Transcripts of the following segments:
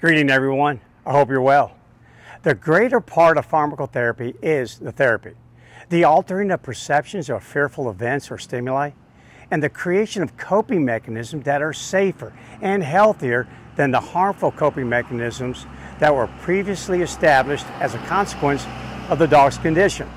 Greeting everyone, I hope you're well. The greater part of pharmacotherapy is the therapy, the altering of perceptions of fearful events or stimuli, and the creation of coping mechanisms that are safer and healthier than the harmful coping mechanisms that were previously established as a consequence of the dog's condition.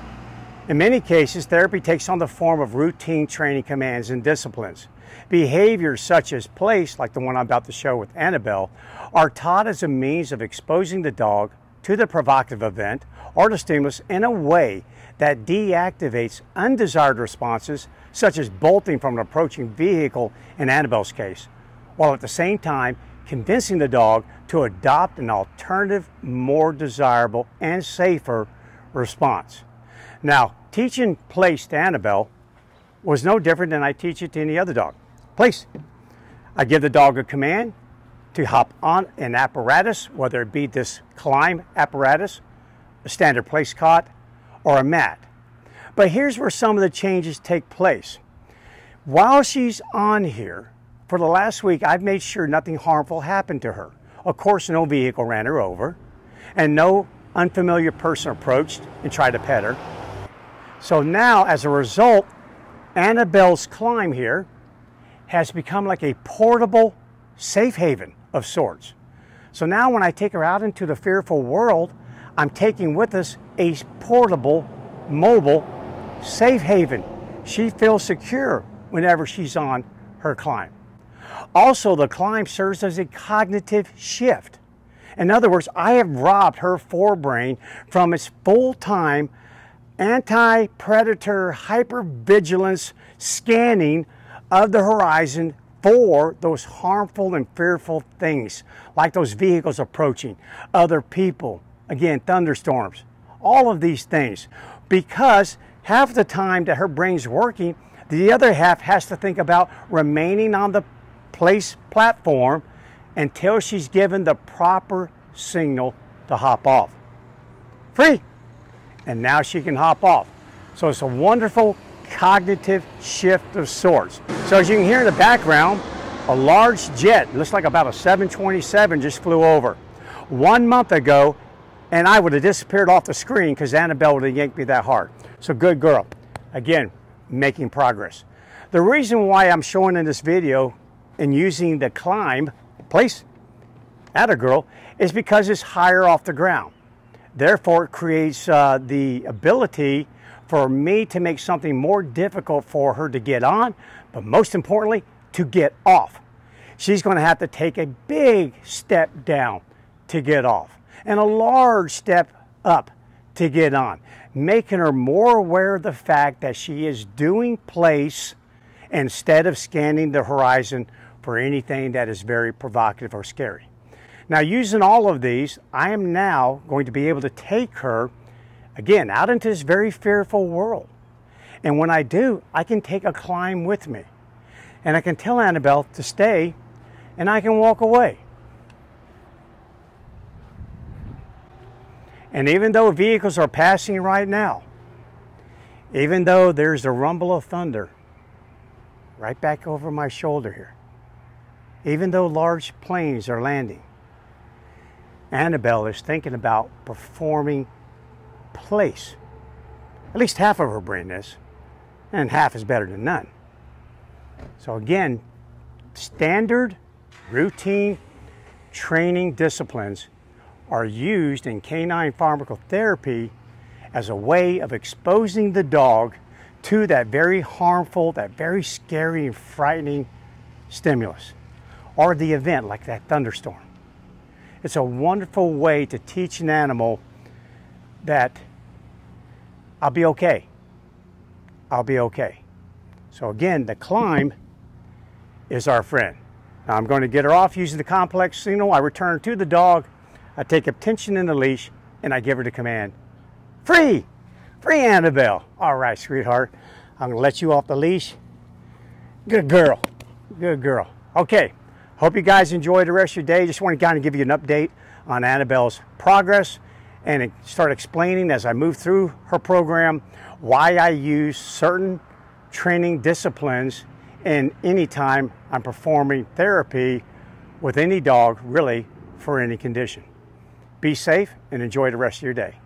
In many cases, therapy takes on the form of routine training commands and disciplines. Behaviors such as place, like the one I'm about to show with Annabelle, are taught as a means of exposing the dog to the provocative event or the stimulus in a way that deactivates undesired responses, such as bolting from an approaching vehicle in Annabelle's case, while at the same time convincing the dog to adopt an alternative, more desirable and safer response. Now, teaching place to Annabelle was no different than I teach it to any other dog. Place. I give the dog a command to hop on an apparatus, whether it be this climb apparatus, a standard place cot, or a mat. But here's where some of the changes take place. While she's on here, for the last week, I've made sure nothing harmful happened to her. Of course, no vehicle ran her over, and no unfamiliar person approached and tried to pet her. So now, as a result, Annabelle's climb here has become like a portable safe haven of sorts. So now when I take her out into the fearful world, I'm taking with us a portable, mobile, safe haven. She feels secure whenever she's on her climb. Also, the climb serves as a cognitive shift. In other words, I have robbed her forebrain from its full-time anti-predator hyper-vigilance scanning of the horizon for those harmful and fearful things, like those vehicles approaching, other people, again, thunderstorms, all of these things. Because half the time that her brain's working, the other half has to think about remaining on the place platform until she's given the proper signal to hop off. Free! And now she can hop off. So it's a wonderful cognitive shift of sorts. So as you can hear in the background, a large jet, looks like about a 727, just flew over. 1 month ago, and I would have disappeared off the screen because Annabelle would have yanked me that hard. So good girl. Again, making progress. The reason why I'm showing in this video and using the climb, place, atta girl, is because it's higher off the ground. Therefore, it creates the ability for me to make something more difficult for her to get on, but most importantly, to get off. She's going to have to take a big step down to get off and a large step up to get on, making her more aware of the fact that she is doing place instead of scanning the horizon for anything that is very provocative or scary. Now, using all of these, I am now going to be able to take her, again, out into this very fearful world. And when I do, I can take a climb with me. And I can tell Annabelle to stay, and I can walk away. And even though vehicles are passing right now, even though there's the rumble of thunder right back over my shoulder here, even though large planes are landing, Annabelle is thinking about performing place. At least half of her brain is, and half is better than none. So again, standard routine training disciplines are used in canine pharmacotherapy as a way of exposing the dog to that very harmful, that very scary and frightening stimulus, or the event like that thunderstorm. It's a wonderful way to teach an animal that I'll be okay. I'll be okay. So again, the climb is our friend. Now I'm going to get her off using the complex signal. I return to the dog. I take up tension in the leash and I give her the command. Free! Free, Annabelle. All right, sweetheart. I'm going to let you off the leash. Good girl. Good girl. Okay. Hope you guys enjoy the rest of your day. Just want to kind of give you an update on Annabelle's progress and start explaining as I move through her program why I use certain training disciplines and anytime I'm performing therapy with any dog, really, for any condition. Be safe and enjoy the rest of your day.